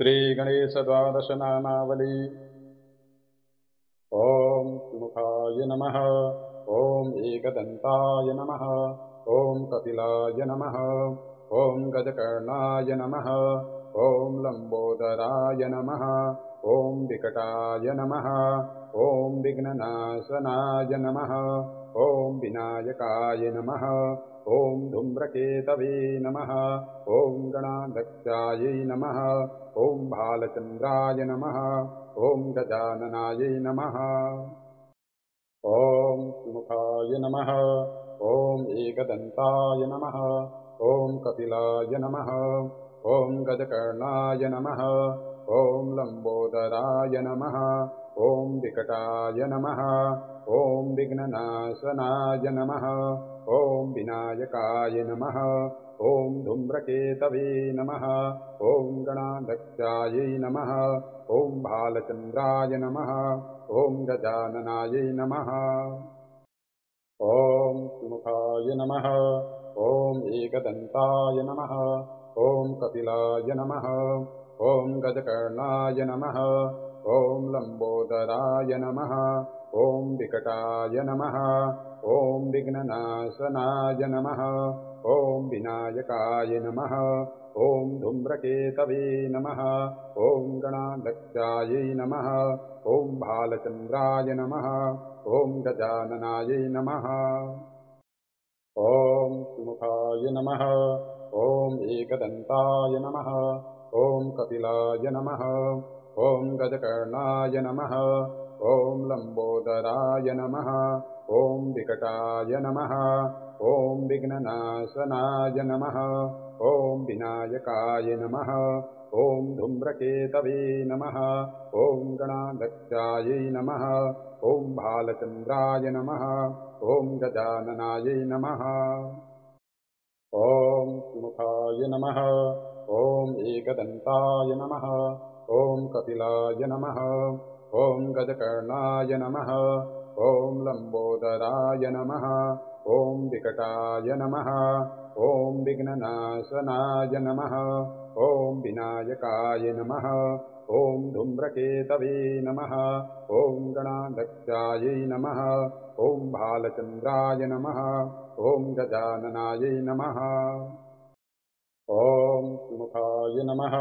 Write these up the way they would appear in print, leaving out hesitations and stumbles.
श्रीगणेशद्वादशनामावली। ॐ सुमुखाय नमः। ॐ एकदन्ताय नमः। ॐ कपिलाय नमः। ॐ गजकर्णाय नमः। ॐ लम्बोदराय नमः। ॐ विकटाय नमः। ॐ विघ्ननाशनाय नमः। ॐ विनायकाय नमः। ॐ धूम्रकेतवे नमः। ॐ गणाध्यक्षायै नमः। ॐ भालचन्द्राय नमः। ॐ गजाननायै नमः। ॐ सुमुखाय नमः। ॐ एकदन्ताय नमः। ॐ कपिलाय नमः। ॐ गजकर्णाय नमः। ॐ लम्बोदराय नमः। ॐ विकटाय नमः। ॐ विघ्ननाशनाय नमः। ॐ विनायकाय नमः। ॐ धूम्रकेतवे नमः। ॐ गणाध्यक्षायै नमः। ॐ भालचन्द्राय नमः। ॐ गजाननायै नमः। ॐ सुमुखाय नमः। ॐ एकदन्ताय नमः। ॐ कपिलाय नमः। ॐ गजकर्णाय नमः। ॐ लम्बोदराय नमः। ॐ विकटाय नमः। ॐ विघ्ननाशनाय नमः। ॐ विनायकाय नमः। ॐ धूम्रकेतवे नमः। ॐ गणाध्यक्षायै नमः। ॐ भालचन्द्राय नमः। ॐ गजाननायै नमः। ॐ सुमुखाय नमः। ॐ एकदन्ताय नमः। ॐ कपिलाय नमः। ॐ गजकर्णाय नमः। ॐ लम्बोदराय नमः। ॐ विकटाय नमः। ॐ विघ्ननाशनाय नमः। ॐ विनायकाय नमः। ॐ धूम्रकेतवे नमः। ॐ गणाध्यक्षायै नमः। ॐ भालचन्द्राय नमः। ॐ गजाननायै नमः। ॐ सुमुखाय नमः। ॐ एकदन्ताय नमः। ॐ कपिलाय नमः। ॐ गजकर्णाय नमः। ॐ लम्बोदराय नमः। ॐ विकटाय नमः। ॐ विघ्ननाशनाय नमः। ॐ विनायकाय नमः। ॐ धूम्रकेतवे नमः। ॐ गणाध्यक्षायै नमः। ॐ भालचन्द्राय नमः। ॐ गजाननायै नमः। ॐ सुमुखाय नमः।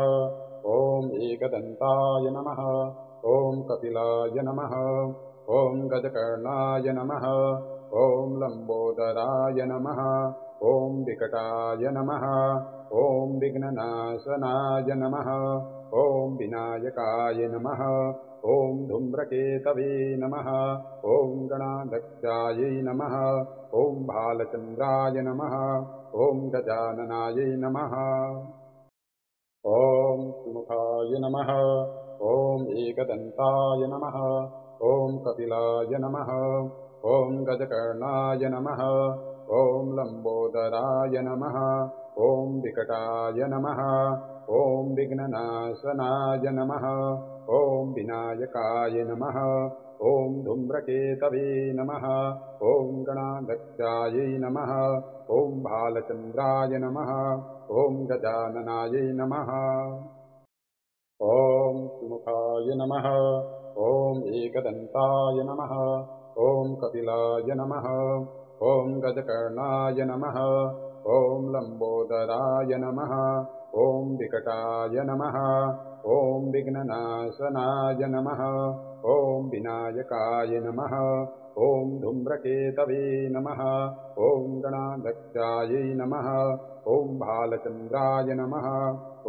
ॐ एकदन्ताय नमः। ॐ कपिलाय नमः। ॐ गजकर्णाय नमः। ॐ लम्बोदराय नमः। ॐ विकटाय नमः। ॐ विघ्ननाशनाय नमः। ॐ विनायकाय नमः। ॐ धूम्रकेतवे नमः। ॐ गणाध्यक्षायै नमः। ॐ भालचन्द्राय नमः। ॐ गजाननायै नमः। ॐ सुमुखाय नमः। ॐ एकदन्ताय नमः। ॐ कपिलाय नमः। ॐ गजकर्णाय नमः। ॐ लम्बोदराय नमः। ॐ विकटाय नमः। ॐ विघ्ननाशनाय नमः। ॐ विनायकाय नमः। ॐ धूम्रकेतवे नमः। ॐ गणाध्यक्षायै नमः। ॐ भालचन्द्राय नमः। ॐ गजाननायै नमः। ॐ सुमुखाय नमः। ॐ एकदन्ताय नमः। ॐ कपिलाय नमः। ॐ गजकर्णाय नमः। ॐ लम्बोदराय नमः। ॐ विकटाय नमः। ॐ विघ्ननाशनाय नमः। ॐ विनायकाय नमः। ॐ धूम्रकेतवे नमः। ॐ गणाध्यक्षायै नमः। ॐ भालचन्द्राय नमः।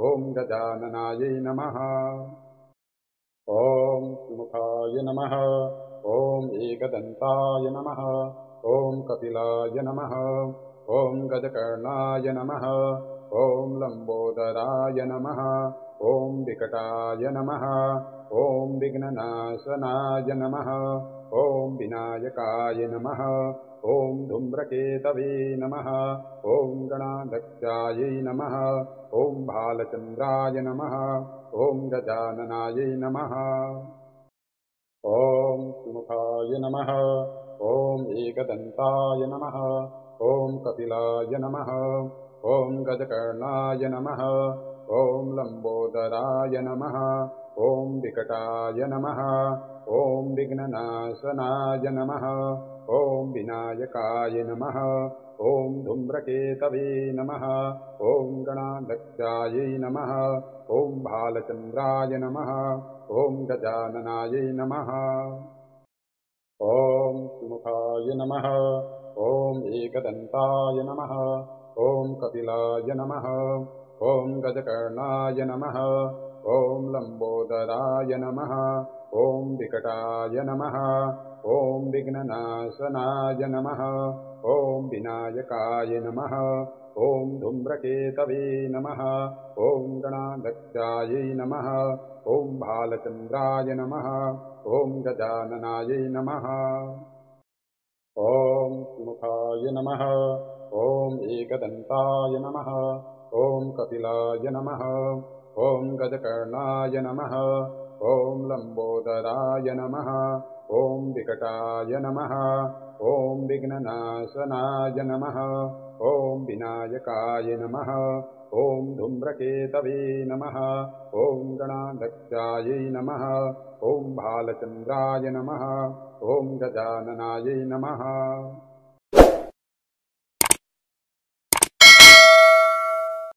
ॐ गजाननायै नमः। ॐ सुमुखाय नमः। ॐ एकदन्ताय नमः। ॐ कपिलाय नमः। ॐ गजकर्णाय नमः। ॐ लम्बोदराय नमः। ॐ विकटाय नमः। ॐ विघ्ननाशनाय नमः। ॐ विनायकाय नमः। ॐ धूम्रकेतवे नमः। ॐ गणाध्यक्षायै नमः। ॐ भालचन्द्राय नमः। ॐ गजाननायै नमः। ॐ सुमुखाय नमः। ॐ एकदन्ताय नमः। ॐ कपिलाय नमः। ॐ गजकर्णाय नमः। ॐ लम्बोदराय नमः ॐ विकटाय नमः ॐ विघ्ननाशनाय नमः ॐ विनायकाय नमः ॐ धूम्रकेतवे नमः ॐ गणाध्यक्षायै नमः ॐ भालचन्द्राय नमः ॐ गजाननायै नमः ॐ सुमुखाय नमः ॐ एकदन्ताय नमः ॐ कपिलाय नमः ॐ गजकर्णाय नमः ॐ लम्बोदराय नमः ॐ विकटाय नमः ॐ विघ्ननाशनाय नमः ॐ विनायकाय नमः ॐ धूम्रकेतवे नमः ॐ गणाध्यक्षायै नमः ॐ भालचन्द्राय नमः ॐ गजाननायै नमः ॐ सुमुखाय नमः ॐ एकदन्ताय नमः ॐ कपिलाय नमः ॐ गजकर्णाय नमः ॐ लम्बोदराय नमः ॐ विकटाय नमः ॐ विघ्ननाशनाय नमः ॐ विनायकाय नमः ॐ धूम्रकेतवे नमः ॐ गणाध्यक्षायै नमः ॐ भालचन्द्राय नमः ॐ गजाननायै नमः